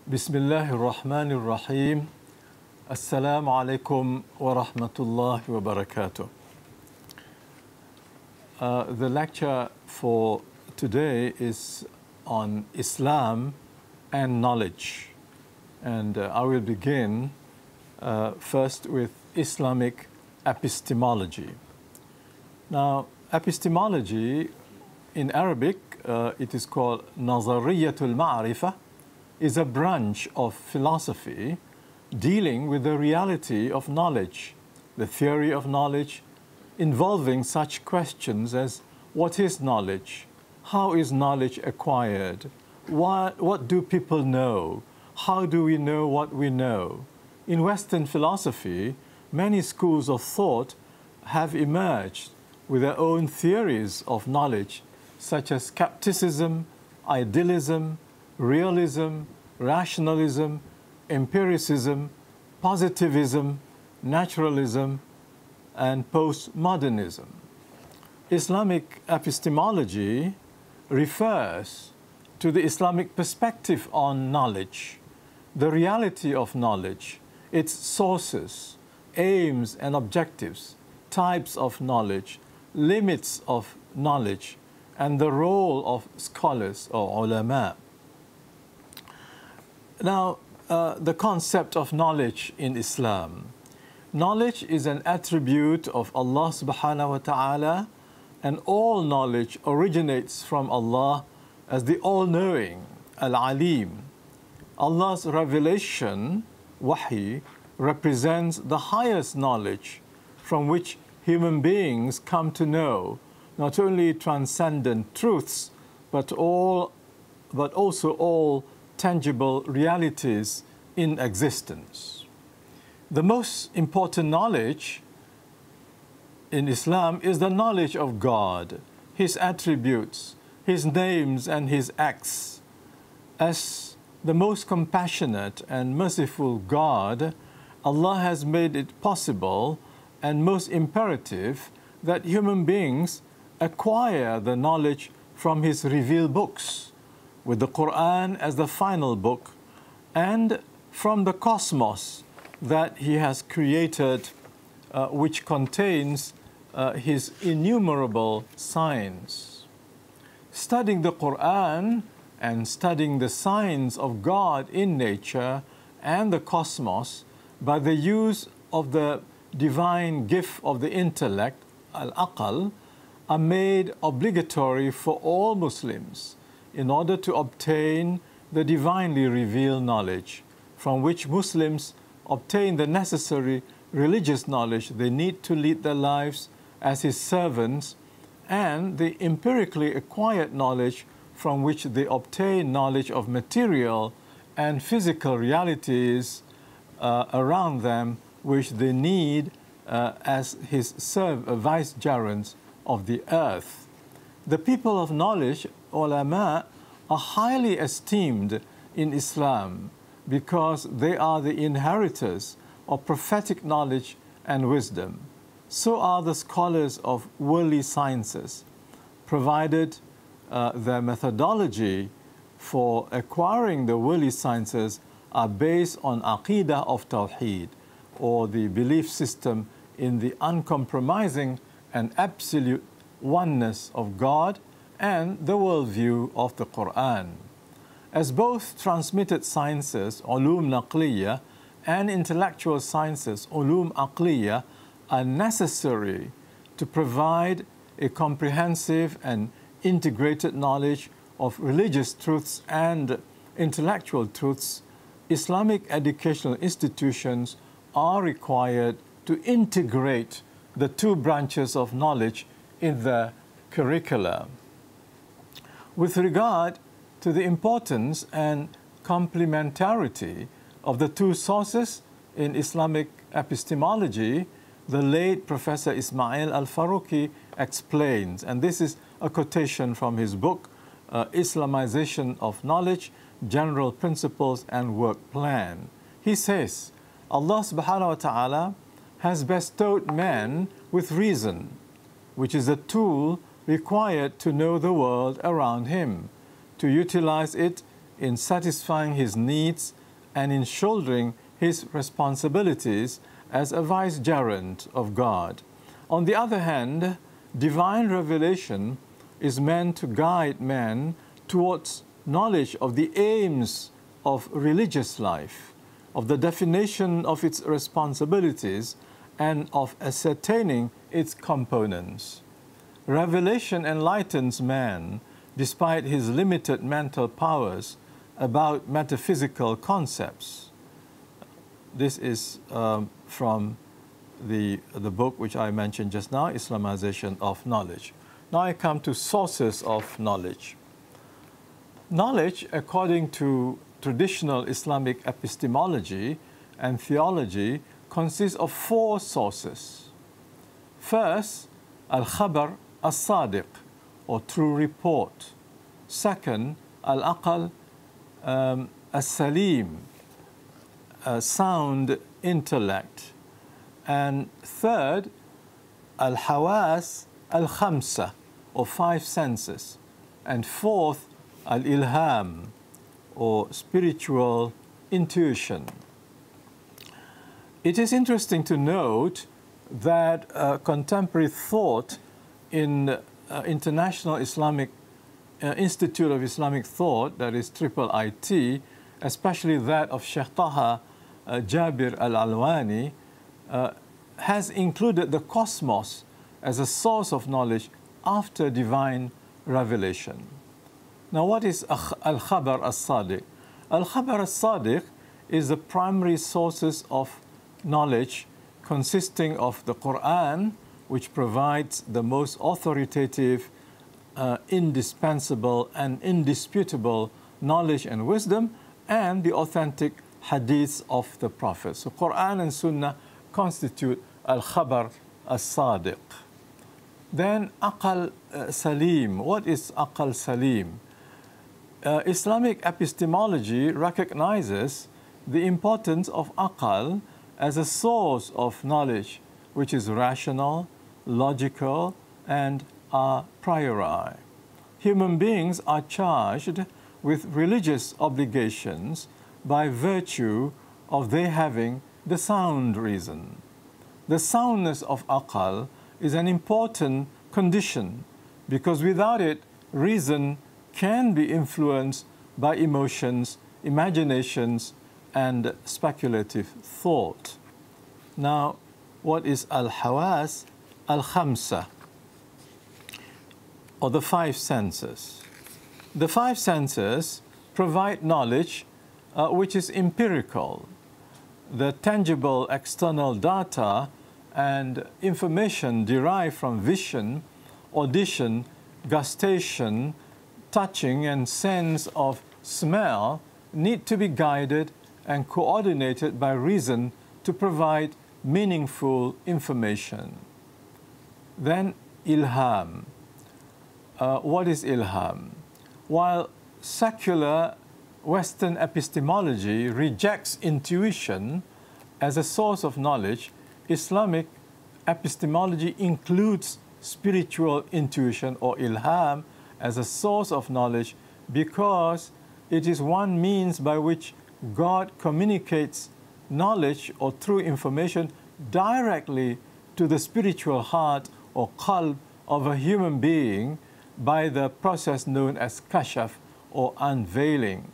Bismillahir Rahmanir Rahim. Assalamu alaikum wa rahmatullahi wa barakatuh. The lecture for today is on Islam and knowledge. And I will begin first with Islamic epistemology. Now, epistemology in Arabic, it is called Nazariyatul Ma'rifah, is a branch of philosophy dealing with the reality of knowledge, the theory of knowledge, involving such questions as what is knowledge, how is knowledge acquired, what do people know, how do we know what we know. In Western philosophy, many schools of thought have emerged with their own theories of knowledge, such as skepticism, idealism, realism, rationalism, empiricism, positivism, naturalism, and postmodernism. Islamic epistemology refers to the Islamic perspective on knowledge, the reality of knowledge, its sources, aims and objectives, types of knowledge, limits of knowledge, and the role of scholars or ulama. Now, the concept of knowledge in Islam. Knowledge is an attribute of Allah subhanahu wa ta'ala, and all knowledge originates from Allah as the all-knowing, al-alim. Allah's revelation, wahi, represents the highest knowledge from which human beings come to know not only transcendent truths, but also all tangible realities in existence. The most important knowledge in Islam is the knowledge of God, His attributes, His names and His acts. As the most compassionate and merciful God, Allah has made it possible and most imperative that human beings acquire the knowledge from His revealed books, with the Quran as the final book, and from the cosmos that He has created, which contains His innumerable signs. Studying the Quran and studying the signs of God in nature and the cosmos by the use of the divine gift of the intellect, al-aql, are made obligatory for all Muslims in order to obtain the divinely revealed knowledge, from which Muslims obtain the necessary religious knowledge they need to lead their lives as His servants, and the empirically acquired knowledge from which they obtain knowledge of material and physical realities around them, which they need as His vicegerents of the earth. The people of knowledge, ulama, are highly esteemed in Islam because they are the inheritors of prophetic knowledge and wisdom. So are the scholars of worldly sciences, provided their methodology for acquiring the worldly sciences are based on aqidah of Tawheed, or the belief system in the uncompromising and absolute oneness of God and the worldview of the Quran. As both transmitted sciences, ulum naqliya, and intellectual sciences, ulum aqliya, are necessary to provide a comprehensive and integrated knowledge of religious truths and intellectual truths, Islamic educational institutions are required to integrate the two branches of knowledge in the curricula. With regard to the importance and complementarity of the two sources in Islamic epistemology, the late Professor Ismail al-Faruqi explains, and this is a quotation from his book, Islamization of Knowledge, General Principles and Work Plan. He says, Allah subhanahu wa ta'ala has bestowed man with reason, which is a tool required to know the world around him, to utilize it in satisfying his needs and in shouldering his responsibilities as a vicegerent of God. On the other hand, divine revelation is meant to guide man towards knowledge of the aims of religious life, of the definition of its responsibilities, and of ascertaining its components. Revelation enlightens man, despite his limited mental powers, about metaphysical concepts. This is from the book which I mentioned just now, Islamization of Knowledge. Now I come to sources of knowledge. Knowledge, according to traditional Islamic epistemology and theology, consists of four sources. First, al-khabar al-sadiq, or true report. Second, al-aqal al-salim, sound intellect. And third, al-hawas al-khamsa, or five senses. And fourth, al-ilham, or spiritual intuition. It is interesting to note that contemporary thought in International Islamic Institute of Islamic Thought, that is IIIT, especially that of Sheikh Taha Jabir al-Alwani, has included the cosmos as a source of knowledge after divine revelation. Now, what is al-khabar al-sadiq? Al-khabar al-sadiq is the primary sources of knowledge consisting of the Quran, which provides the most authoritative, indispensable and indisputable knowledge and wisdom, and the authentic hadiths of the Prophet. So Quran and Sunnah constitute al-khabar al-sadiq. Then aqal salim. What is aqal salim? Islamic epistemology recognizes the importance of aqal as a source of knowledge which is rational, logical, and a priori. Human beings are charged with religious obligations by virtue of their having the sound reason. The soundness of aqal is an important condition because without it, reason can be influenced by emotions, imaginations, and speculative thought. Now, what is al-hawas al-khamsa, or the five senses? The five senses provide knowledge which is empirical. The tangible external data and information derived from vision, audition, gustation, touching, and sense of smell need to be guided and coordinated by reason to provide meaningful information. Then ilham. What is ilham? While secular Western epistemology rejects intuition as a source of knowledge, Islamic epistemology includes spiritual intuition, or ilham, as a source of knowledge because it is one means by which God communicates knowledge or true information directly to the spiritual heart or qalb of a human being by the process known as kashaf, or unveiling.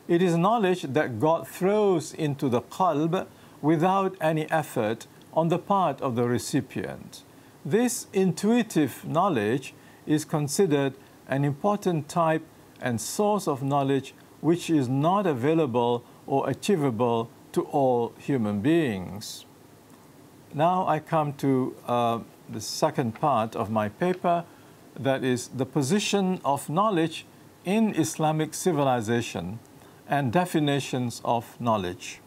It is knowledge that God throws into the qalb without any effort on the part of the recipient. This intuitive knowledge is considered an important type and source of knowledge which is not available or achievable to all human beings. Now I come to the second part of my paper, that is the position of knowledge in Islamic civilization and definitions of knowledge.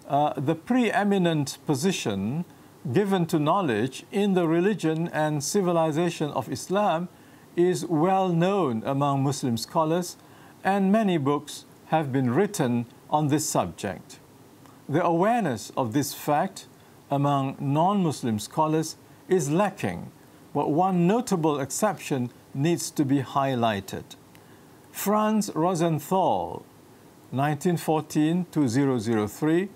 The preeminent position given to knowledge in the religion and civilization of Islam is well known among Muslim scholars, and many books have been written on this subject. The awareness of this fact among non-Muslim scholars is lacking, but one notable exception needs to be highlighted. Franz Rosenthal, 1914-2003,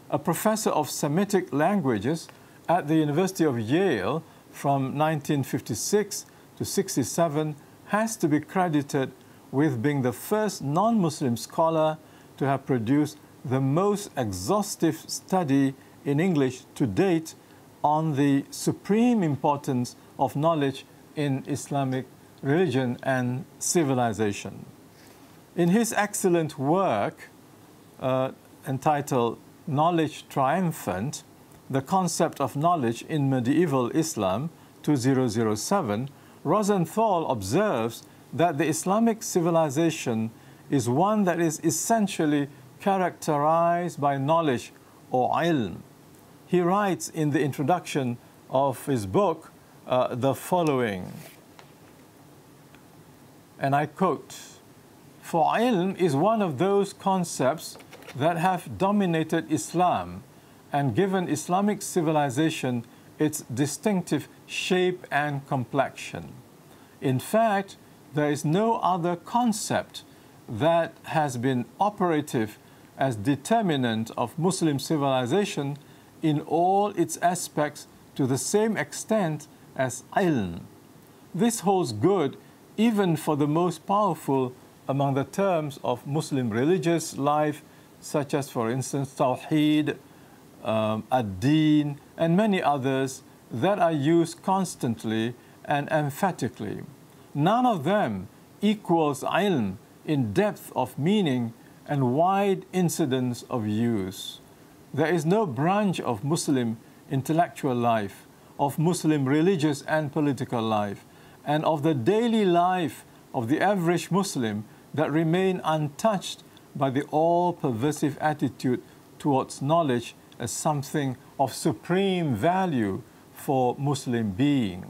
a professor of Semitic languages at the University of Yale from 1956 to 67, has to be credited with being the first non-Muslim scholar to have produced the most exhaustive study in English to date on the supreme importance of knowledge in Islamic religion and civilization. In his excellent work entitled Knowledge Triumphant, The Concept of Knowledge in Medieval Islam, 2007, Rosenthal observes that the Islamic civilization is one that is essentially characterized by knowledge or ilm. He writes in the introduction of his book the following, and I quote, "For ilm is one of those concepts that have dominated Islam and given Islamic civilization its distinctive shape and complexion. In fact, there is no other concept that has been operative as determinant of Muslim civilization in all its aspects to the same extent as ilm. This holds good even for the most powerful among the terms of Muslim religious life, such as, for instance, Tawheed, Ad-Din, and many others that are used constantly and emphatically. None of them equals ilm in depth of meaning and wide incidence of use. There is no branch of Muslim intellectual life, of Muslim religious and political life, and of the daily life of the average Muslim that remain untouched by the all-pervasive attitude towards knowledge as something of supreme value for Muslim being.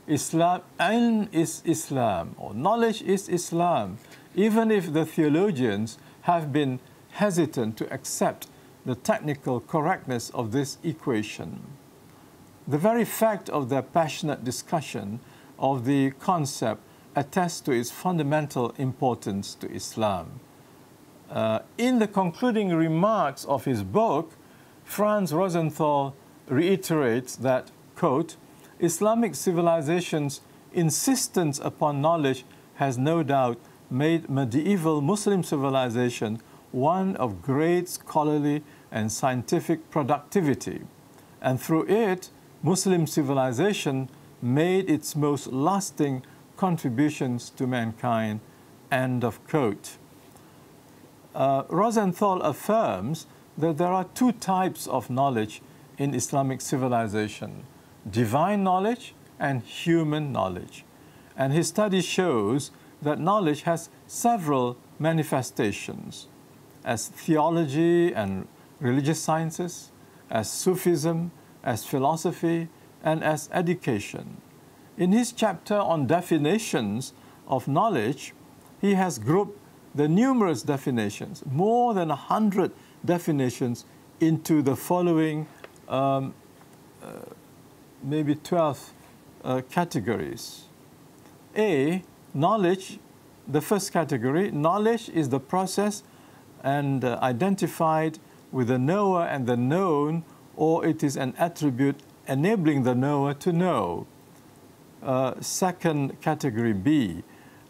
Ilm is Islam, or knowledge is Islam, even if the theologians have been hesitant to accept the technical correctness of this equation. The very fact of their passionate discussion of the concept attests to its fundamental importance to Islam." In the concluding remarks of his book, Franz Rosenthal reiterates that, quote, "Islamic civilization's insistence upon knowledge has no doubt made medieval Muslim civilization one of great scholarly and scientific productivity, and through it, Muslim civilization made its most lasting contributions to mankind," end of quote. Rosenthal affirms that there are two types of knowledge in Islamic civilization: divine knowledge and human knowledge. And his study shows that knowledge has several manifestations, as theology and religious sciences, as Sufism, as philosophy, and as education. In his chapter on definitions of knowledge, he has grouped the numerous definitions, more than 100 definitions, into the following maybe 12 categories. A, knowledge, the first category, knowledge is the process and identified with the knower and the known, or it is an attribute enabling the knower to know. Second category, B,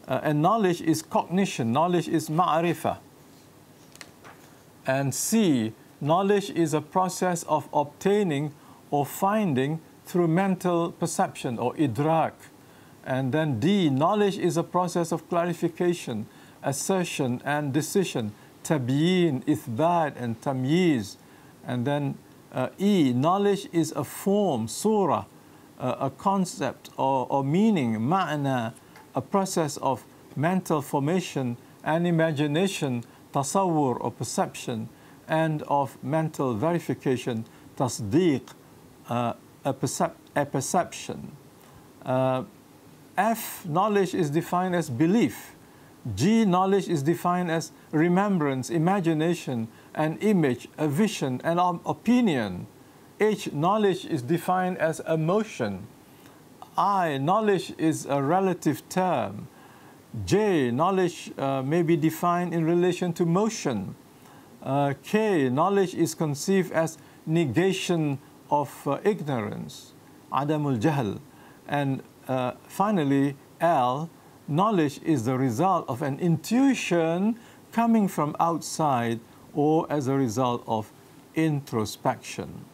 and knowledge is cognition, knowledge is ma'rifah. And C, knowledge is a process of obtaining or finding through mental perception or idrak. And then D, knowledge is a process of clarification, assertion and decision, tabyin, ithbat and tamyiz. And then E, knowledge is a form, surah, a concept or meaning, ma'na, a process of mental formation and imagination, tasawwur or perception, and of mental verification, tasdeeq, a perception. F, knowledge is defined as belief. G, knowledge is defined as remembrance, imagination, an image, a vision, an opinion. H, knowledge is defined as emotion. I, knowledge is a relative term. J, knowledge may be defined in relation to motion. K, knowledge is conceived as negation of ignorance, adamul jahl. And finally, L, knowledge is the result of an intuition coming from outside or as a result of introspection.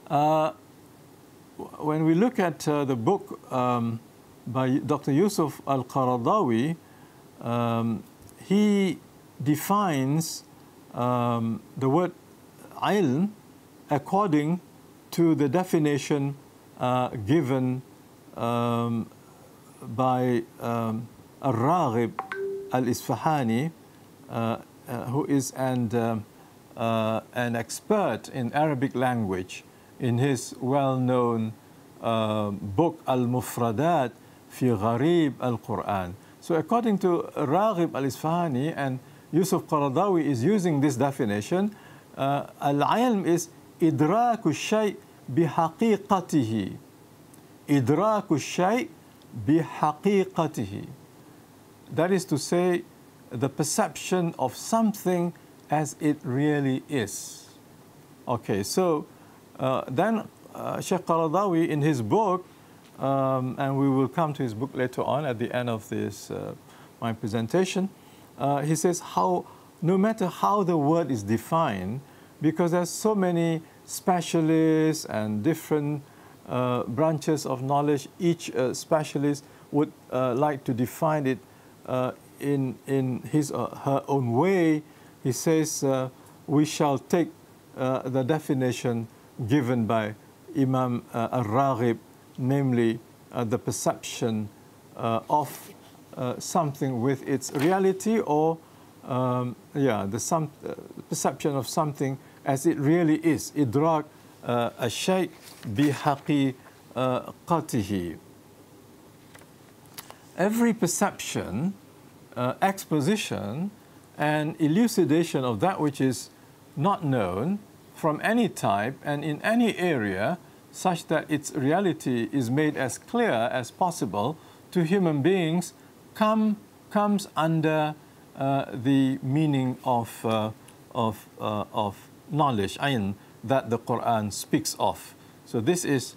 When we look at the book by Dr. Yusuf al-Qaradawi, he defines the word ilm according to the definition given by Al-Raghib al-Isfahani, who is an expert in Arabic language, in his well-known book Al-Mufradat fi Gharib al-Quran. So according to Raghib al-Isfahani, and Yusuf Qaradawi is using this definition, al-ilm is idraku shay bihaqiqatihi. Idraku shay bihaqiqatihi. That is to say, the perception of something as it really is. Okay, so then Sheikh Qaradawi in his book, and we will come to his book later on at the end of this my presentation, he says how no matter how the word is defined, because there's so many specialists and different branches of knowledge, each specialist would like to define it in his or her own way. He says we shall take the definition given by Imam al-Raghib, namely the perception of something with its reality, or the perception of something as it really is. Idrak الشيء بحقيقته. Every perception, exposition, and elucidation of that which is not known from any type and in any area, such that its reality is made as clear as possible to human beings, comes under the meaning of knowledge, ayn, that the Quran speaks of. So this is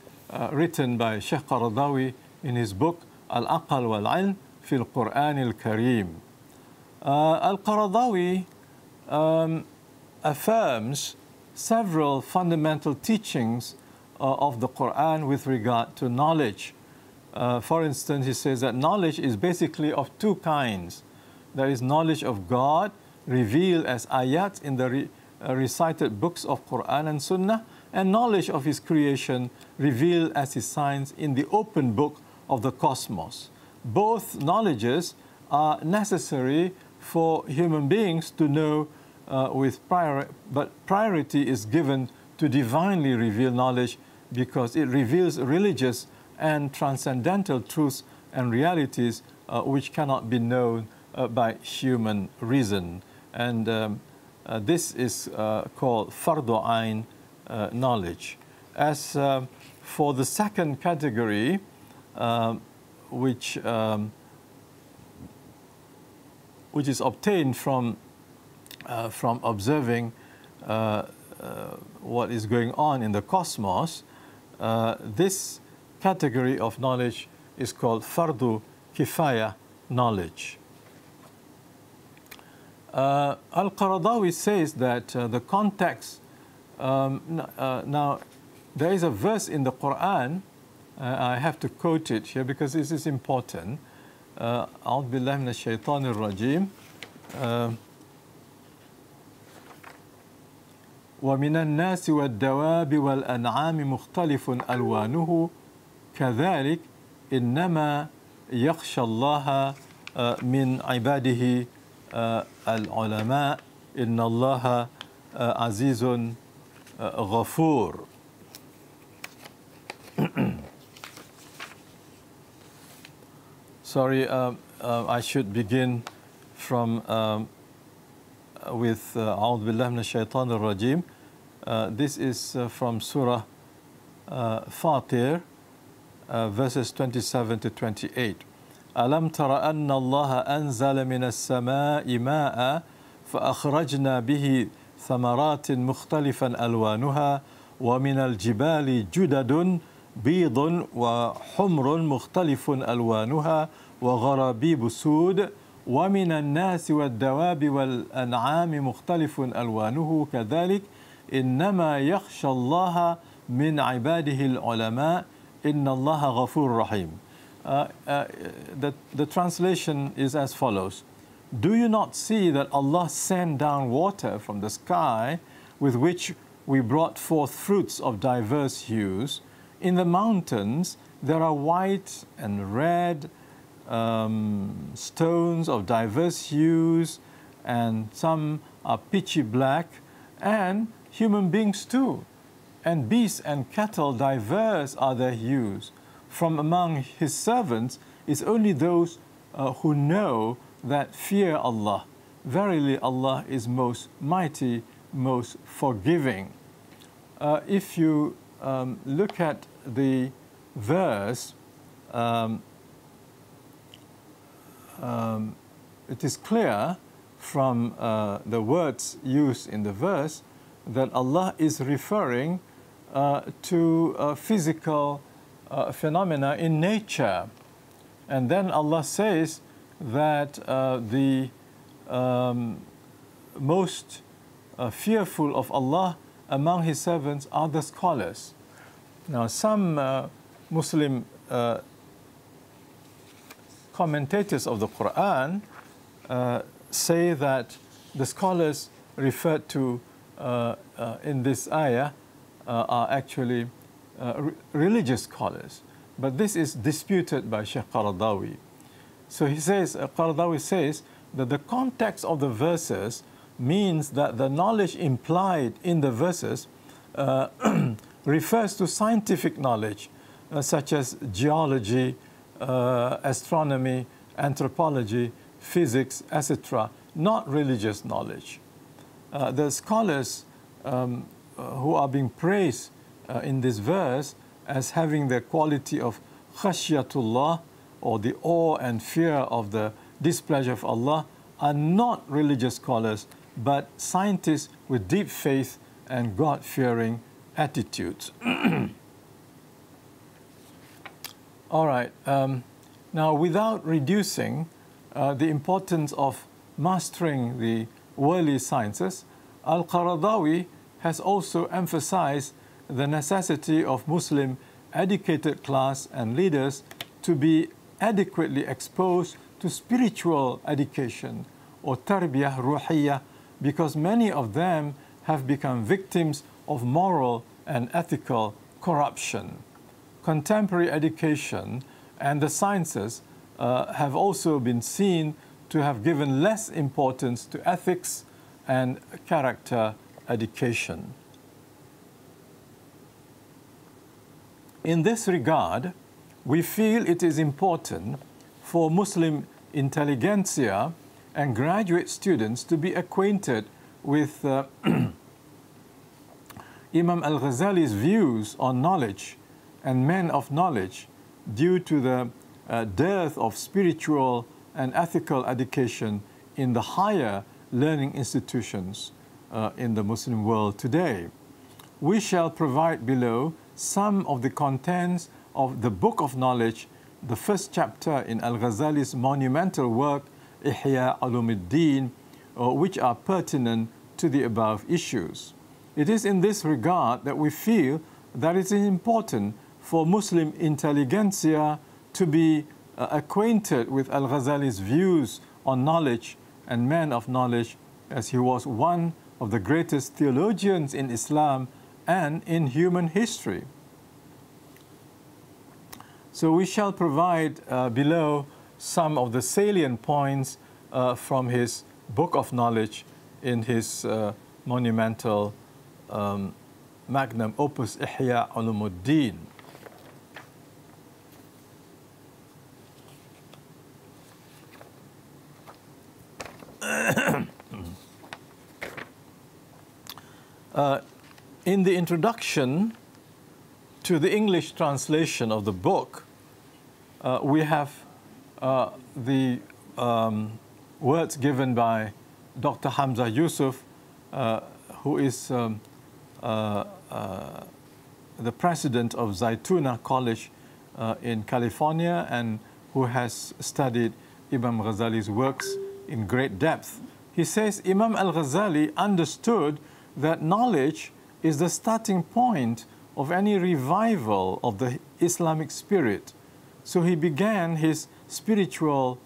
written by Sheikh Qaradawi in his book Al-Aql wal-Ilm fi al-Quran al-Kareem. Al-Qaradawi affirms several fundamental teachings of the Quran with regard to knowledge. For instance, he says that knowledge is basically of two kinds. There is knowledge of God, revealed as ayat in the recited books of Quran and Sunnah, and knowledge of His creation, revealed as His signs in the open book of the cosmos. Both knowledges are necessary for human beings to know but priority is given to divinely revealed knowledge because it reveals religious and transcendental truths and realities which cannot be known by human reason. And this is called fardu ayn knowledge. As for the second category, which is obtained from observing what is going on in the cosmos, this category of knowledge is called fardu kifaya knowledge. Al-Qaradawi says that the context, now there is a verse in the Quran, I have to quote it here because this is important. أعوذ بالله من الشيطان الرجيم. ومن الناس والدواب والأنعام مختلف ألوانه كذلك إنما يخشى الله من عباده العلماء إن الله عزيز غفور. Sorry, I should begin from with أعوذ بالله من الشيطان الرجيم. This is from Surah Fatir, verses 27 to 28. ألم تر أن الله أنزل من السماء ماء فأخرجنا به ثمرات مختلفا ألوانها ومن الجبال جدد بيض وحمر مختلف ألوانها وغرابيب سود ومن الناس والدواب والأنعام مختلف ألوانه كذلك إنما يخشى الله من عباده العلماء إن الله غفور رحيم. The translation is as follows. Do you not see that Allah sent down water from the sky with which we brought forth fruits of diverse hues? In the mountains there are white and red stones of diverse hues, and some are pitchy black, and human beings too. And beasts and cattle diverse are their hues. From among His servants is only those who know that fear Allah. Verily Allah is most mighty, most forgiving. If you look at the verse, it is clear from the words used in the verse that Allah is referring to physical phenomena in nature. And then Allah says that the most fearful of Allah among His servants are the scholars. Now, some Muslim commentators of the Quran say that the scholars referred to in this ayah are actually religious scholars. But this is disputed by Sheikh Qaradawi. So he says, Qaradawi says that the context of the verses means that the knowledge implied in the verses refers to scientific knowledge, such as geology, astronomy, anthropology, physics, etc., not religious knowledge. The scholars who are being praised in this verse as having the quality of khashyatullah, or the awe and fear of the displeasure of Allah, are not religious scholars, but scientists with deep faith and God-fearing attitudes. All right. Now, without reducing the importance of mastering the worldly sciences, Al-Qaradawi has also emphasized the necessity of Muslim educated class and leaders to be adequately exposed to spiritual education, or tarbiyah ruhiyah, because many of them have become victims of moral and ethical corruption. Contemporary education and the sciences have also been seen to have given less importance to ethics and character education. In this regard, we feel it is important for Muslim intelligentsia and graduate students to be acquainted with Imam al-Ghazali's views on knowledge and men of knowledge due to the dearth of spiritual and ethical education in the higher learning institutions in the Muslim world today. We shall provide below some of the contents of the Book of Knowledge, the first chapter in Al-Ghazali's monumental work, Ihya Ulumuddin, which are pertinent to the above issues. It is in this regard that we feel that it is important for Muslim intelligentsia to be acquainted with Al-Ghazali's views on knowledge and men of knowledge, as he was one of the greatest theologians in Islam and in human history. So we shall provide below some of the salient points from his Book of Knowledge in his monumental magnum opus Ihya Ulumuddin. In the introduction to the English translation of the book, we have the words given by Dr. Hamza Yusuf, who is the president of Zaytuna College in California and who has studied Imam Ghazali's works in great depth. He says Imam al-Ghazali understood that knowledge is the starting point of any revival of the Islamic spirit. So he began his spiritual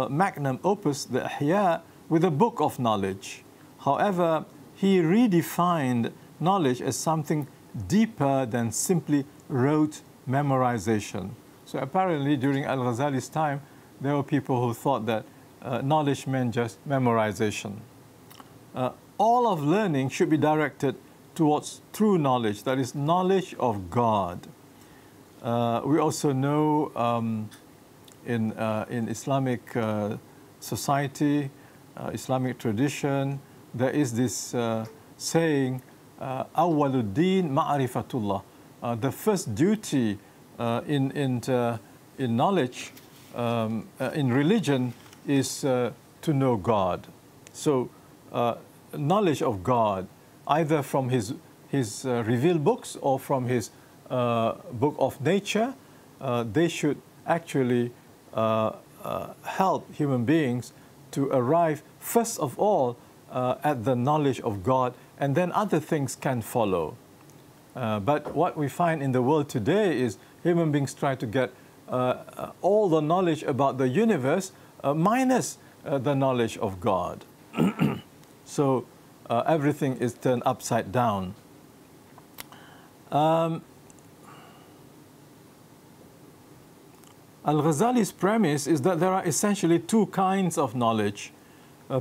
magnum opus, the Ihya, with a book of knowledge. However, he redefined knowledge as something deeper than simply rote memorization. So apparently during al-Ghazali's time, there were people who thought that knowledge meant just memorization. All of learning should be directed towards true knowledge, that is, knowledge of God. We also know in Islamic society, Islamic tradition, there is this saying, "Awwaluddin ma'rifatullah." The first duty in knowledge, in religion, is to know God. So knowledge of God, either from his revealed books or from his book of nature, they should actually help human beings to arrive first of all at the knowledge of God, and then other things can follow. But what we find in the world today is human beings try to get all the knowledge about the universe minus the knowledge of God. So everything is turned upside down. Al-Ghazali's premise is that there are essentially two kinds of knowledge: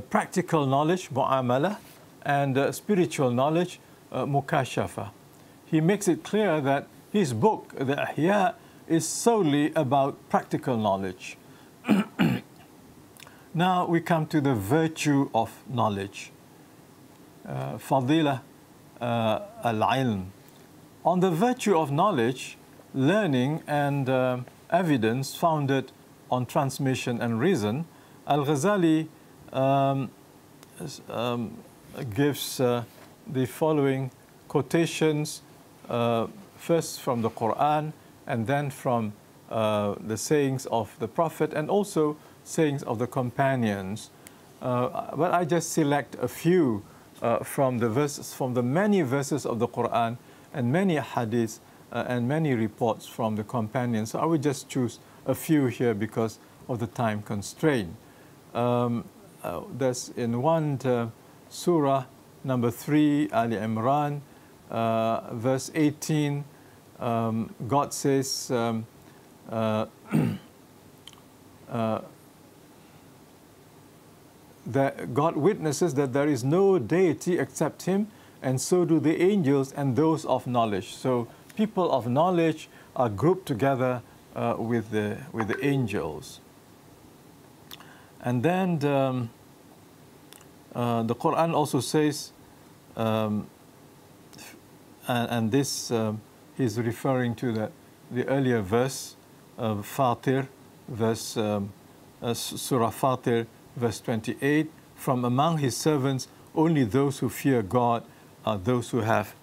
practical knowledge, mu'amala, and spiritual knowledge, mukashafa. He makes it clear that his book, the Ihya, is solely about practical knowledge. Now we come to the virtue of knowledge. Fadila al-ilm. On the virtue of knowledge, learning and evidence founded on transmission and reason, Al-Ghazali gives the following quotations, first from the Quran and then from the sayings of the Prophet and also sayings of the companions. But I just select a few from the verses, from the many verses of the Quran and many hadiths and many reports from the companions. So I will just choose a few here because of the time constraint. There's in one surah, number 3, Ali Imran, verse 18, God says, that God witnesses that there is no deity except Him, and so do the angels and those of knowledge. So people of knowledge are grouped together with the angels. And then the Quran also says, and this he's referring to the earlier verse of Fatir, verse Surah Fatir, verse 28, from among His servants only those who fear God are those who have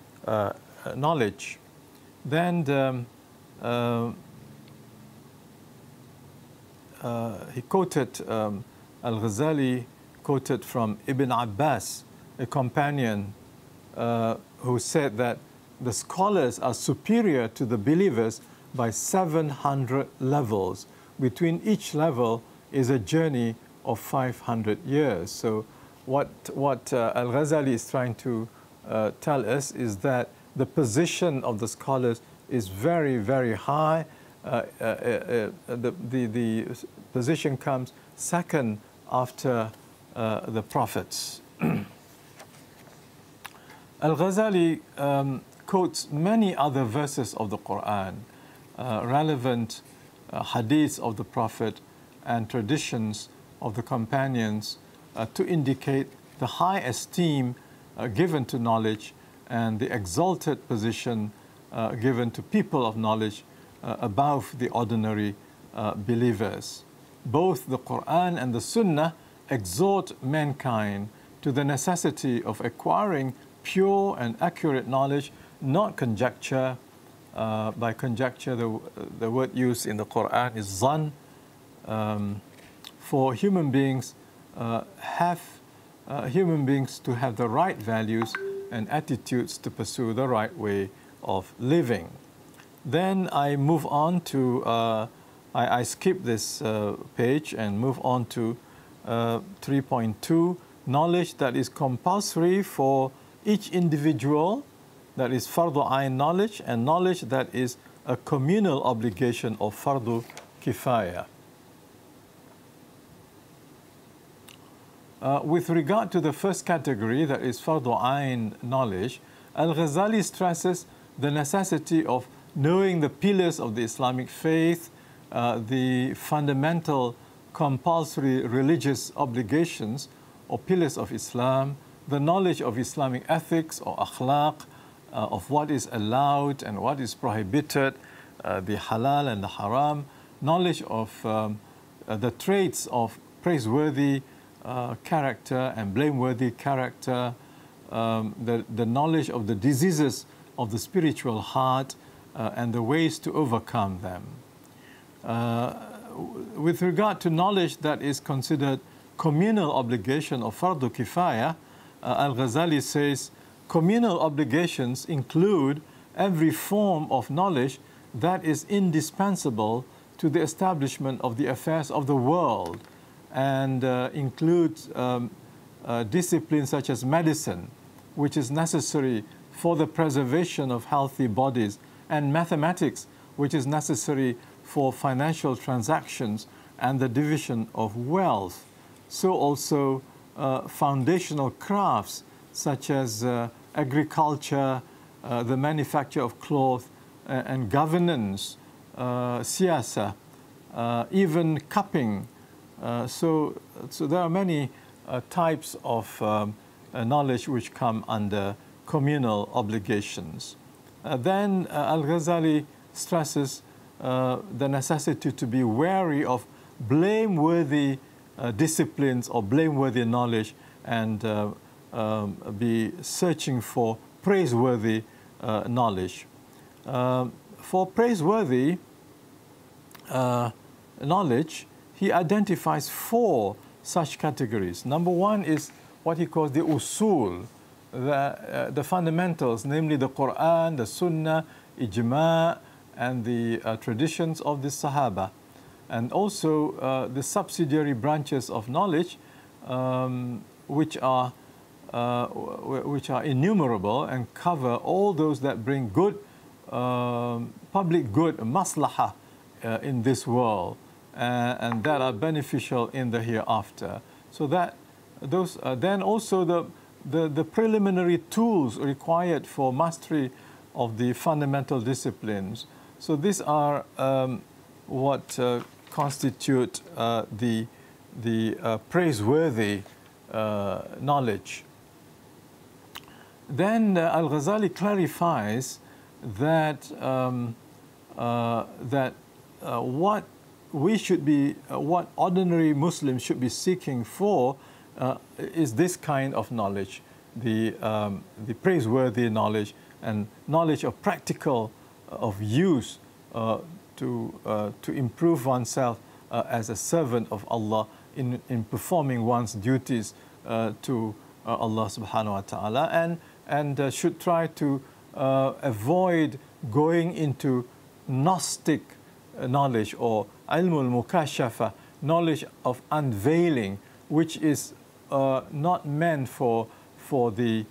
knowledge. Then he quoted, Al-Ghazali quoted from Ibn Abbas, a companion who said that the scholars are superior to the believers by 700 levels. Between each level is a journey of 500 years. So what Al-Ghazali is trying to tell us is that the position of the scholars is very, very high. The position comes second after the prophets. Al-Ghazali quotes many other verses of the Quran, relevant hadiths of the Prophet and traditions of the companions to indicate the high esteem given to knowledge and the exalted position given to people of knowledge above the ordinary believers. both the Quran and the Sunnah exhort mankind to the necessity of acquiring pure and accurate knowledge, not conjecture. By conjecture, the word used in the Quran is zan. For human beings to have the right values and attitudes to pursue the right way of living. Then I move on to, I skip this page and move on to 3.2, knowledge that is compulsory for each individual, that is fardu ayn knowledge, and knowledge that is a communal obligation of fardu kifaya. With regard to the first category, that is fardu ayn knowledge, Al-Ghazali stresses the necessity of knowing the pillars of the Islamic faith, the fundamental compulsory religious obligations or pillars of Islam, the knowledge of Islamic ethics or akhlaq, of what is allowed and what is prohibited, the halal and the haram, knowledge of the traits of praiseworthy character and blameworthy character, the knowledge of the diseases of the spiritual heart and the ways to overcome them. With regard to knowledge that is considered communal obligation of fardu kifaya, Al-Ghazali says, communal obligations include every form of knowledge that is indispensable to the establishment of the affairs of the world, and includes disciplines such as medicine, which is necessary for the preservation of healthy bodies, and mathematics, which is necessary for financial transactions and the division of wealth. So also foundational crafts such as agriculture, the manufacture of cloth and governance, siyasa, even cupping. So there are many types of knowledge which come under communal obligations. Then Al-Ghazali stresses the necessity to be wary of blameworthy disciplines or blameworthy knowledge, and be searching for praiseworthy knowledge. For praiseworthy knowledge, he identifies 4 such categories. Number 1 is what he calls the usul, the fundamentals, namely the Quran, the Sunnah, Ijma', and the traditions of the Sahaba, and also the subsidiary branches of knowledge, which are innumerable and cover all those that bring good, public good, maslahah in this world, and that are beneficial in the hereafter. So that those then also the preliminary tools required for mastery of the fundamental disciplines. So these are what constitute the praiseworthy knowledge. Then Al-Ghazali clarifies that what we should be, what ordinary Muslims should be seeking for is this kind of knowledge, the praiseworthy knowledge and knowledge of practical, of use to improve oneself as a servant of Allah in performing one's duties to Allah subhanahu wa ta'ala, and should try to avoid going into Gnostic knowledge or ilmul mukashafa, knowledge of unveiling, which is not meant for the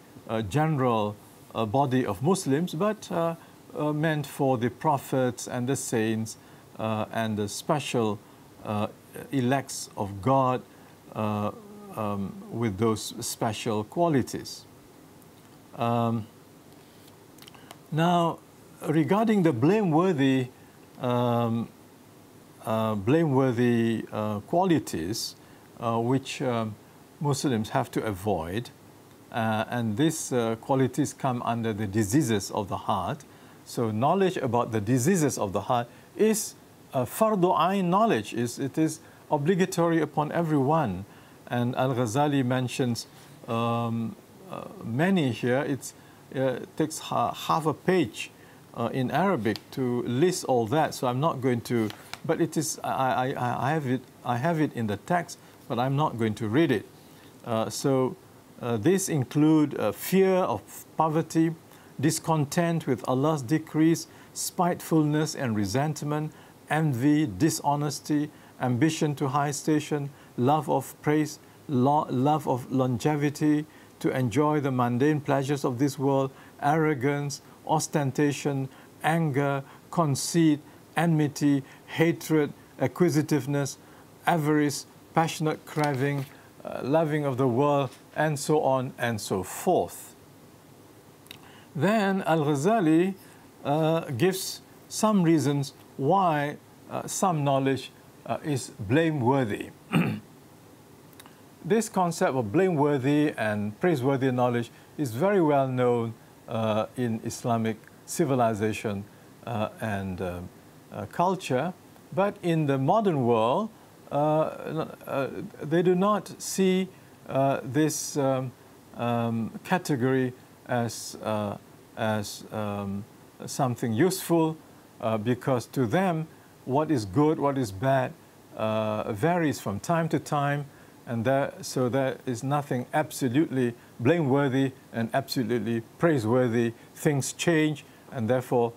general body of Muslims, but meant for the prophets and the saints and the special elects of God with those special qualities. Now, regarding the blameworthy qualities which Muslims have to avoid, and these qualities come under the diseases of the heart. So knowledge about the diseases of the heart is fardu ayn knowledge. It is obligatory upon everyone. And Al-Ghazali mentions many here. It takes half a page in Arabic to list all that. So I'm not going to, but it is, I have it in the text, but I'm not going to read it. These include fear of poverty, discontent with Allah's decrees, spitefulness and resentment, envy, dishonesty, ambition to high station, love of praise, love of longevity, to enjoy the mundane pleasures of this world, arrogance, ostentation, anger, conceit, enmity, hatred, acquisitiveness, avarice, passionate craving, loving of the world, and so on and so forth. Then Al-Ghazali gives some reasons why some knowledge is blameworthy. This concept of blameworthy and praiseworthy knowledge is very well known in Islamic civilization and culture, but in the modern world, they do not see this category as something useful, because to them, what is good, what is bad, varies from time to time, and so there is nothing absolutely blameworthy and absolutely praiseworthy. Things change, and therefore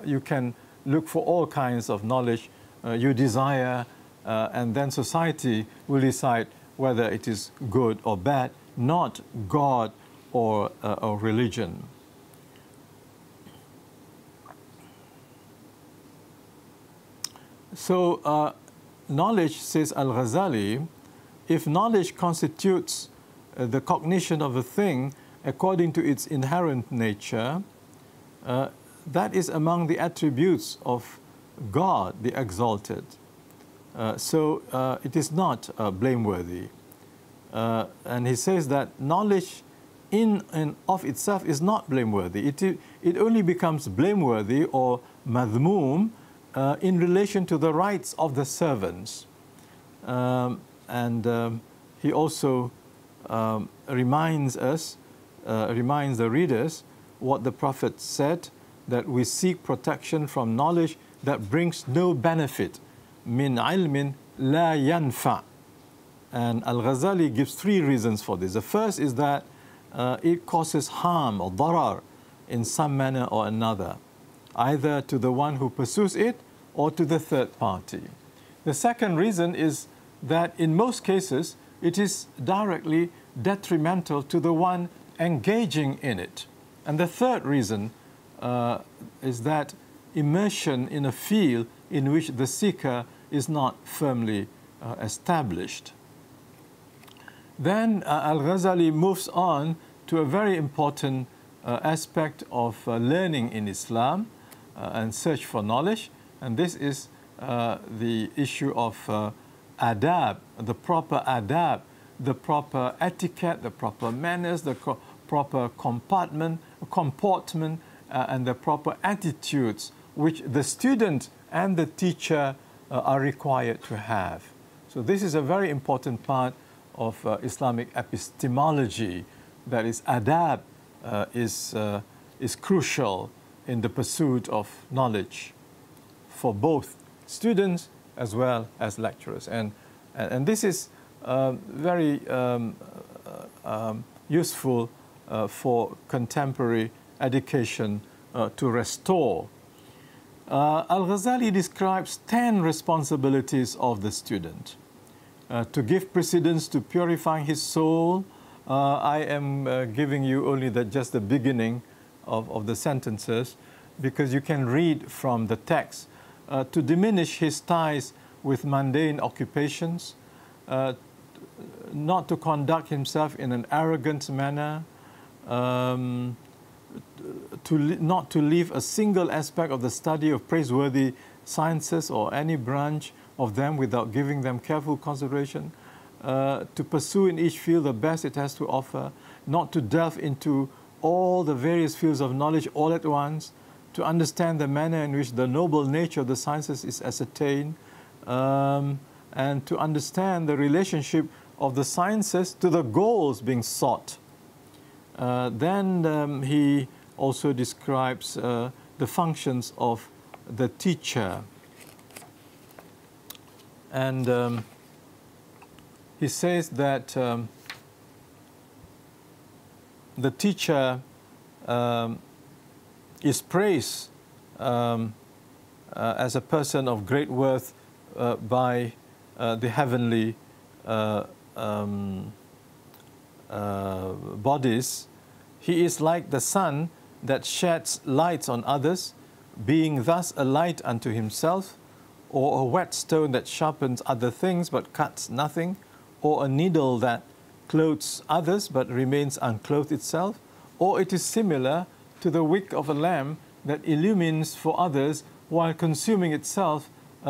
you can look for all kinds of knowledge you desire, and then society will decide whether it is good or bad, not God or religion. So knowledge, says Al-Ghazali, if knowledge constitutes the cognition of a thing according to its inherent nature, that is among the attributes of God, the Exalted. So it is not blameworthy. And he says that knowledge in and of itself is not blameworthy. It only becomes blameworthy or madhmoom in relation to the rights of the servants. He also reminds the readers what the Prophet said, that we seek protection from knowledge that brings no benefit. Min ilmin la yanfa. And Al-Ghazali gives three reasons for this. The first is that it causes harm or darar in some manner or another, either to the one who pursues it or to the third party. The second reason is that in most cases it is directly detrimental to the one engaging in it. And the third reason is that immersion in a field in which the seeker is not firmly established. Then Al-Ghazali moves on to a very important aspect of learning in Islam and search for knowledge, and this is the issue of adab, the proper adab, the proper etiquette, the proper manners, the proper comportment, and the proper attitudes which the student and the teacher are required to have. So this is a very important part of Islamic epistemology, that is adab is crucial in the pursuit of knowledge for both students as well as lecturers. And this is very useful for contemporary education to restore. Al-Ghazali describes 10 responsibilities of the student. To give precedence to purifying his soul. I am giving you only just the beginning of the sentences, because you can read from the text. To diminish his ties with mundane occupations, not to conduct himself in an arrogant manner, not to leave a single aspect of the study of praiseworthy sciences or any branch of them without giving them careful consideration, to pursue in each field the best it has to offer, not to delve into all the various fields of knowledge all at once, to understand the manner in which the noble nature of the sciences is ascertained, and to understand the relationship of the sciences to the goals being sought. Then he also describes the functions of the teacher. And he says that the teacher is praised as a person of great worth by the heavenly bodies. He is like the sun that sheds light on others, being thus a light unto himself, or a whetstone that sharpens other things but cuts nothing, or a needle that clothes others but remains unclothed itself, or it is similar to the wick of a lamp that illumines for others while consuming itself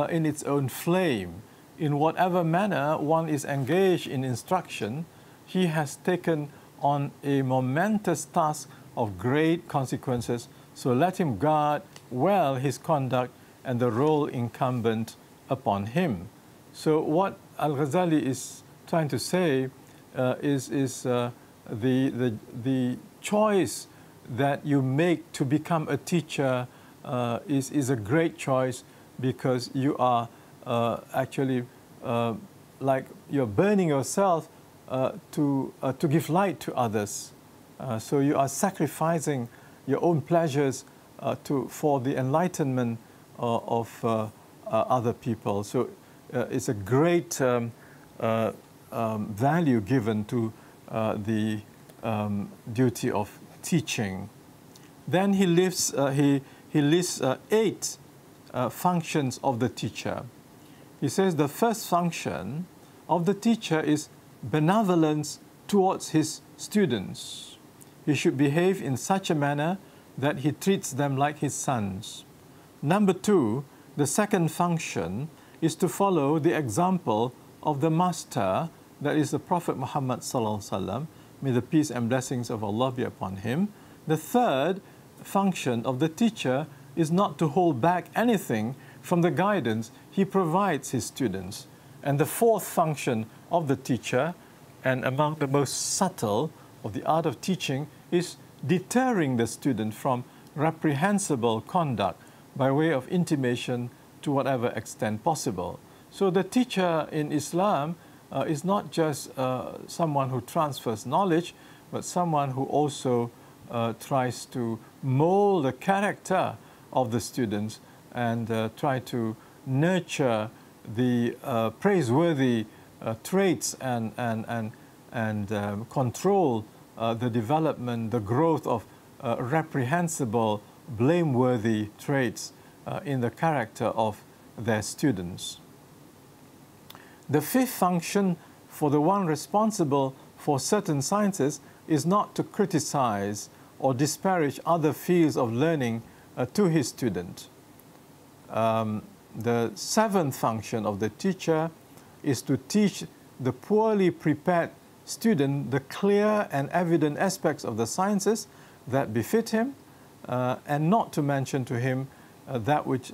in its own flame. In whatever manner one is engaged in instruction, he has taken on a momentous task of great consequences, so let him guard well his conduct and the role incumbent upon him. So what Al-Ghazali is trying to say is the choice that you make to become a teacher is a great choice, because you are actually like you're burning yourself to give light to others. So you are sacrificing your own pleasures for the enlightenment of other people. So it's a great value given to the duty of teaching. Then he lists 8 functions of the teacher. He says the first function of the teacher is benevolence towards his students. He should behave in such a manner that he treats them like his sons. Number 2, the second function is to follow the example of the master, that is the Prophet Muhammad sallallahu alaihi wasallam. May the peace and blessings of Allah be upon him. The third function of the teacher is not to hold back anything from the guidance he provides his students. And the fourth function of the teacher, and among the most subtle of the art of teaching, is deterring the student from reprehensible conduct by way of intimation to whatever extent possible. So the teacher in Islam is not just someone who transfers knowledge, but someone who also tries to mold the character of the students and try to nurture the praiseworthy traits and control the development, the growth of reprehensible, blameworthy traits in the character of their students. The fifth function for the one responsible for certain sciences is not to criticize or disparage other fields of learning to his student. The seventh function of the teacher is to teach the poorly prepared student the clear and evident aspects of the sciences that befit him, and not to mention to him that which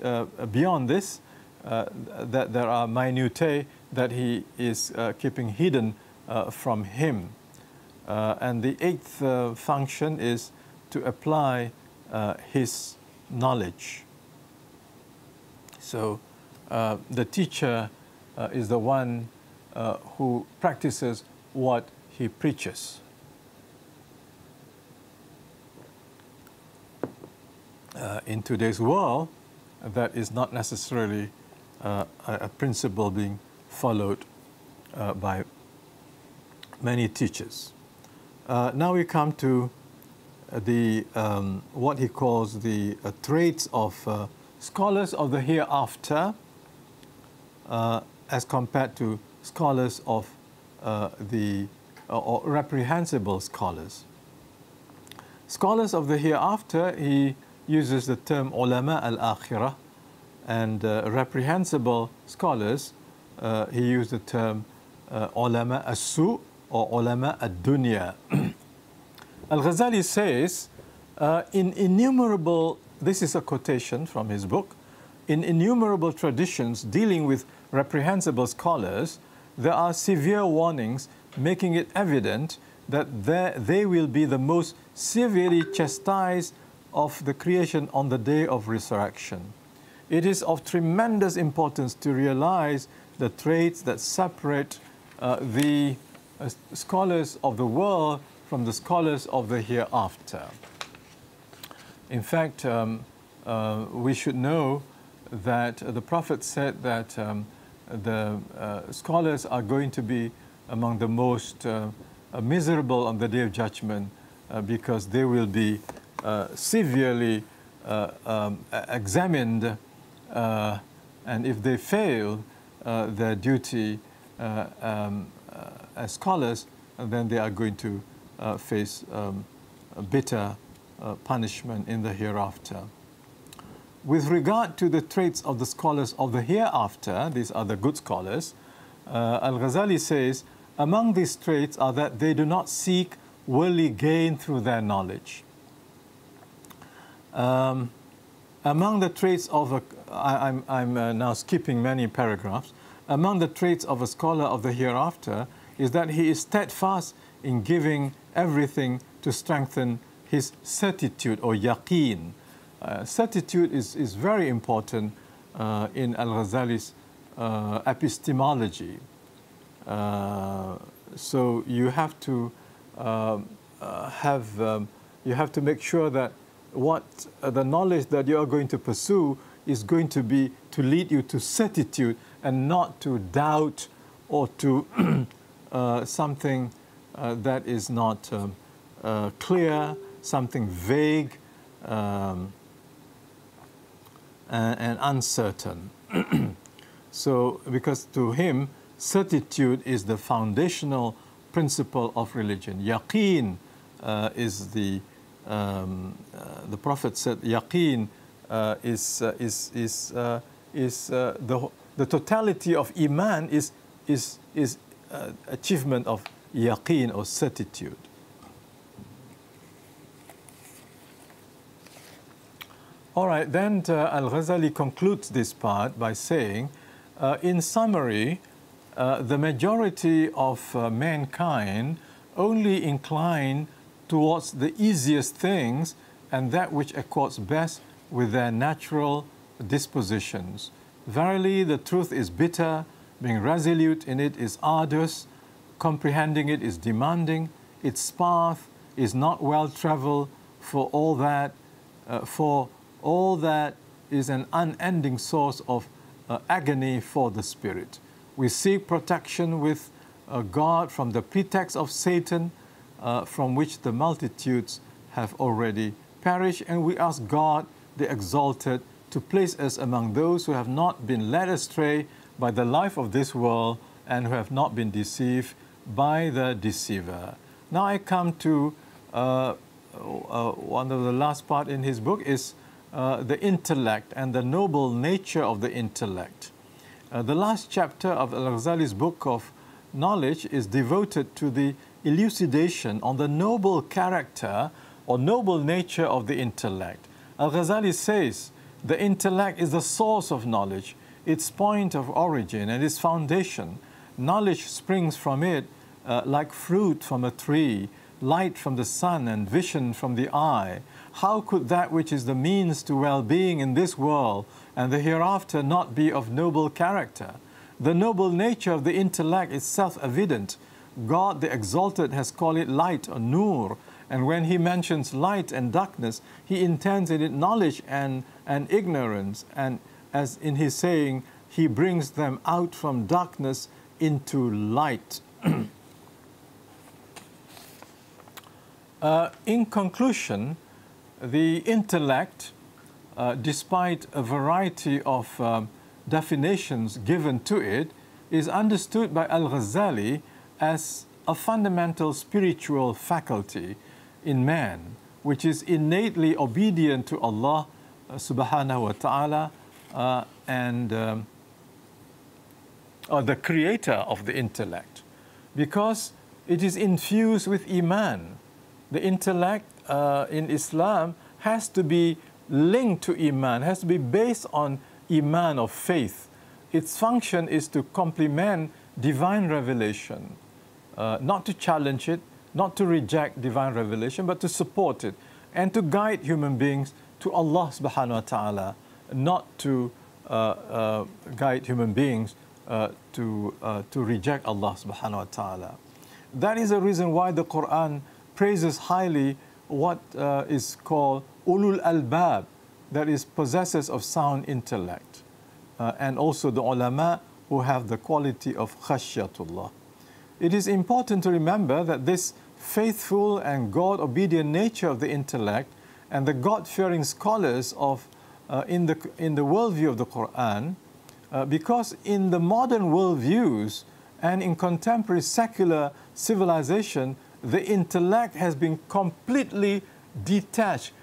beyond this, that there are minutiae that he is keeping hidden from him. And the eighth function is to apply his knowledge. So the teacher is the one who practices what he preaches. In today's world, that is not necessarily a principle being followed by many teachers. Now we come to the what he calls the traits of scholars of the hereafter as compared to scholars of or reprehensible scholars. Scholars of the hereafter, he uses the term ulama al-akhirah, and reprehensible scholars, he used the term ulama as-su or ulama ad-dunya. Al-Ghazali says, in innumerable, this is a quotation from his book, in innumerable traditions dealing with reprehensible scholars, there are severe warnings making it evident that they will be the most severely chastised of the creation on the day of resurrection. It is of tremendous importance to realize the traits that separate the scholars of the world from the scholars of the hereafter. In fact, we should know that the Prophet said that the scholars are going to be among the most miserable on the Day of Judgment because they will be severely examined, and if they fail their duty as scholars, then they are going to face a bitter punishment in the hereafter. With regard to the traits of the scholars of the hereafter, these are the good scholars, Al-Ghazali says, among these traits are that they do not seek worldly gain through their knowledge. Among the traits of I'm now skipping many paragraphs. Among the traits of a scholar of the hereafter is that he is steadfast in giving everything to strengthen his certitude or yaqeen. Certitude is very important in Al-Ghazali's epistemology. So you have to make sure that what the knowledge that you are going to pursue is going to be to lead you to certitude and not to doubt or to something that is not clear, something vague and uncertain. So, because to him, certitude is the foundational principle of religion. Yaqeen is the Prophet said, yaqeen is the totality of iman is achievement of yaqeen or certitude. All right, then Al-Ghazali concludes this part by saying, in summary, the majority of mankind only incline towards the easiest things and that which accords best with their natural dispositions. Verily, the truth is bitter, being resolute in it is arduous, comprehending it is demanding, its path is not well traveled, for all that is an unending source of agony for the spirit. We seek protection with God from the pretext of Satan, from which the multitudes have already perished, and we ask God, the Exalted, to place us among those who have not been led astray by the life of this world and who have not been deceived by the deceiver. Now I come to one of the last part in his book is the intellect and the noble nature of the intellect. The last chapter of Al-Ghazali's book of knowledge is devoted to the elucidation on the noble character or noble nature of the intellect. Al-Ghazali says the intellect is the source of knowledge, its point of origin and its foundation. Knowledge springs from it like fruit from a tree, light from the sun and vision from the eye. How could that which is the means to well-being in this world and the hereafter not be of noble character? The noble nature of the intellect is self-evident. God the Exalted has called it light or nur, and when he mentions light and darkness, he intends in it knowledge and ignorance, and as in his saying, he brings them out from darkness into light. In conclusion, the intellect, despite a variety of definitions given to it, is understood by Al-Ghazali as a fundamental spiritual faculty in man, which is innately obedient to Allah subhanahu wa ta'ala and the creator of the intellect, because it is infused with iman. The intellect in Islam has to be linked to iman, has to be based on iman, of faith. Its function is to complement divine revelation, not to challenge it, not to reject divine revelation, but to support it and to guide human beings to Allah subhanahu wa ta'ala, not to guide human beings to reject Allah subhanahu wa ta'ala. That is the reason why the Quran praises highly what is called ulul albab, that is possessors of sound intellect, and also the ulama who have the quality of khashyatullah. It is important to remember that this faithful and God-obedient nature of the intellect and the God-fearing scholars of in the worldview of the Quran, because in the modern worldviews and in contemporary secular civilization, the intellect has been completely detached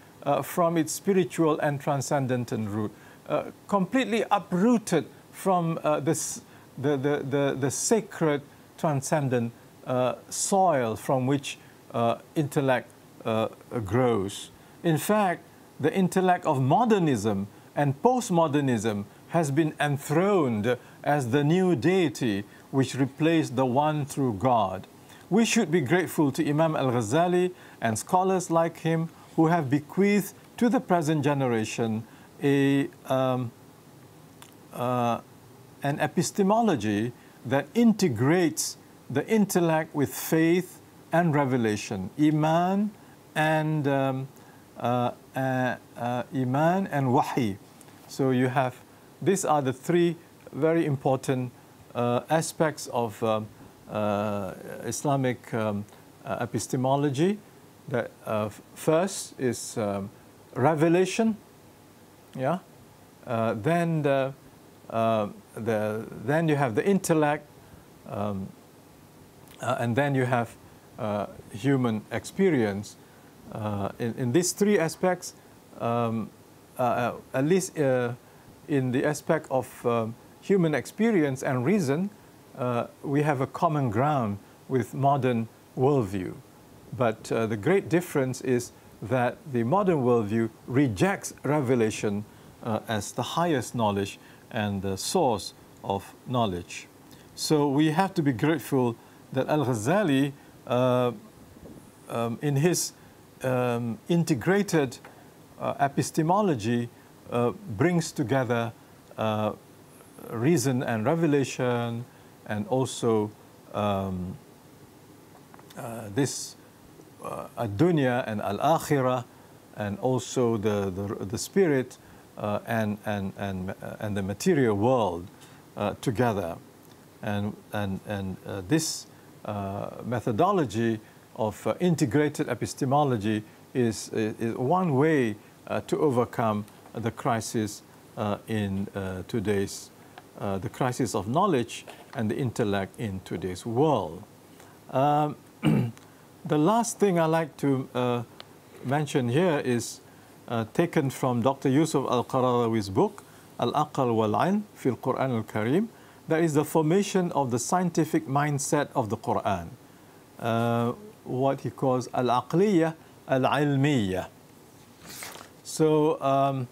from its spiritual and transcendental root, completely uprooted from the sacred, transcendent soil from which intellect grows. In fact, the intellect of modernism and postmodernism has been enthroned as the new deity which replaced the one true God. We should be grateful to Imam al-Ghazali and scholars like him who have bequeathed to the present generation an epistemology that integrates the intellect with faith and revelation, iman and wahi. So you have, these are the three very important aspects of Islamic epistemology. That first is revelation, yeah. Then you have the intellect, and then you have human experience. In these three aspects, at least in the aspect of human experience and reason, we have a common ground with modern worldview. But the great difference is that the modern worldview rejects revelation as the highest knowledge and the source of knowledge. So we have to be grateful that Al-Ghazali, in his integrated epistemology, brings together reason and revelation, and also this ad-dunya and al-akhirah, and also the spirit and the material world together. And this methodology of integrated epistemology is one way to overcome the crisis in today's, the crisis of knowledge and the intellect in today's world. The last thing I like to mention here is taken from Dr. Yusuf al-Qaradawi's book, Al-Aql wal-Ilm fi al-Quran al-Karim. That is the formation of the scientific mindset of the Quran, what he calls al-aqliyya al-ilmiyya. So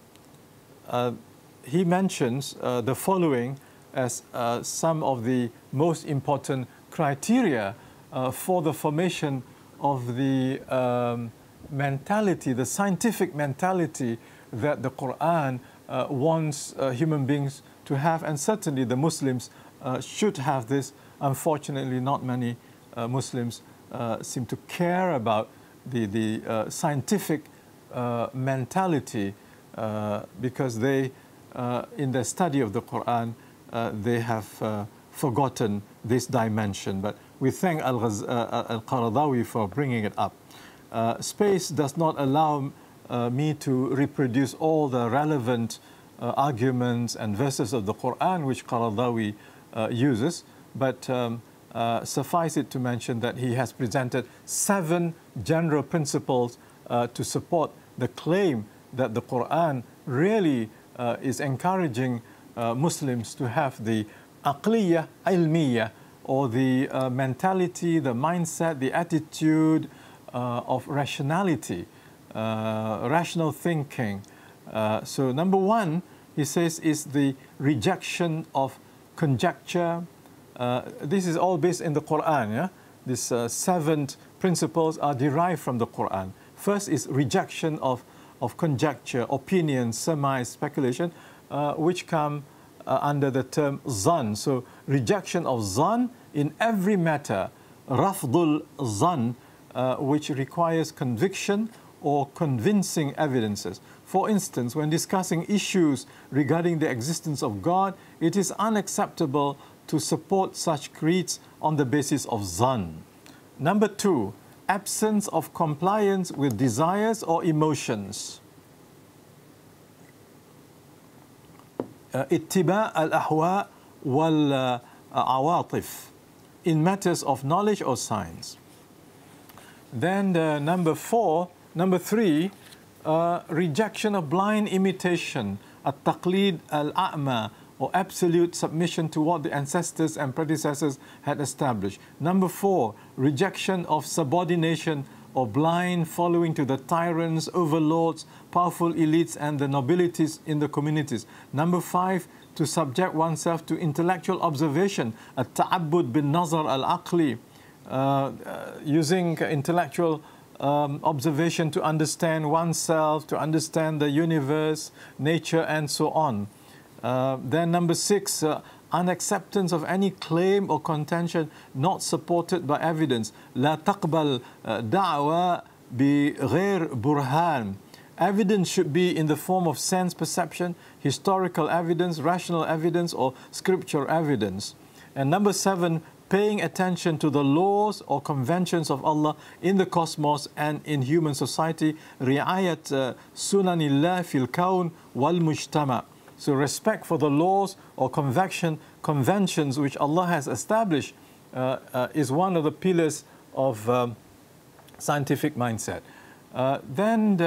he mentions the following as some of the most important criteria for the formation of the mentality, the scientific mentality that the Quran wants human beings to have, and certainly the Muslims should have this. Unfortunately, not many Muslims seem to care about the scientific mentality because they, in their study of the Quran, they have forgotten this dimension. But we thank Al-Qaradawi for bringing it up. Space does not allow me to reproduce all the relevant arguments and verses of the Quran which Qaradawi uses, but suffice it to mention that he has presented 7 general principles to support the claim that the Quran really is encouraging Muslims to have the aqliyya ilmiyya, or the mentality, the mindset, the attitude of rationality, rational thinking. So number 1 he says, is the rejection of conjecture. This is all based in the Quran. Yeah? These 7 principles are derived from the Quran. First is rejection of conjecture, opinion, surmise, speculation, which come under the term zan. So rejection of zan in every matter, rafdul zan, which requires conviction or convincing evidences. For instance, when discussing issues regarding the existence of God, it is unacceptable to support such creeds on the basis of zan. Number 2, absence of compliance with desires or emotions. اتباع الأهواء والعواطف in matters of knowledge or science. Then number 3, rejection of blind imitation, التقليد الأعمى, or absolute submission to what the ancestors and predecessors had established. Number 4, rejection of subordination or blind following to the tyrants, overlords, powerful elites and the nobilities in the communities. Number 5, to subject oneself to intellectual observation, التعبد بالنظر العقلي, using intellectual observation to understand oneself, to understand the universe, nature and so on. Then number 6, unacceptance of any claim or contention not supported by evidence. لا تقبل دعوة بغير برهان. Evidence should be in the form of sense perception, historical evidence, rational evidence, or scripture evidence. And number 7, paying attention to the laws or conventions of Allah in the cosmos and in human society. رعاية سنن الله في الكون والمجتمع. So respect for the laws or conventions which Allah has established is one of the pillars of scientific mindset. Then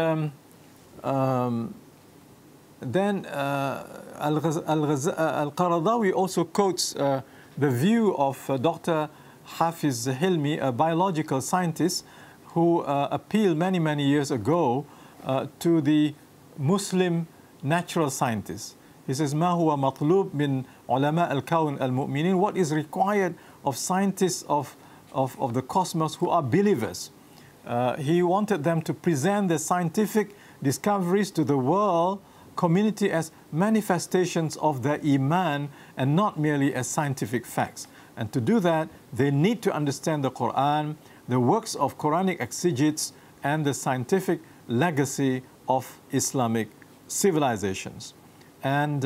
Al-Qaradawi also quotes the view of Dr. Hafiz Hilmi, a biological scientist who appealed many years ago to the Muslim natural scientists. He says, ما هو مطلوب من علماء الكون المؤمنين? What is required of scientists of the cosmos who are believers? He wanted them to present their scientific discoveries to the world community as manifestations of their iman and not merely as scientific facts. And to do that, they need to understand the Quran, the works of Quranic exegetes, and the scientific legacy of Islamic civilizations. And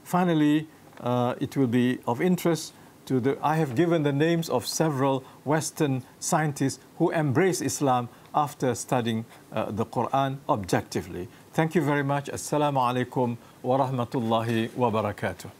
finally, it will be of interest to I have given the names of several Western scientists who embrace Islam after studying the Quran objectively. Thank you very much. Assalamu alaikum wa rahmatullahi wa barakatuh.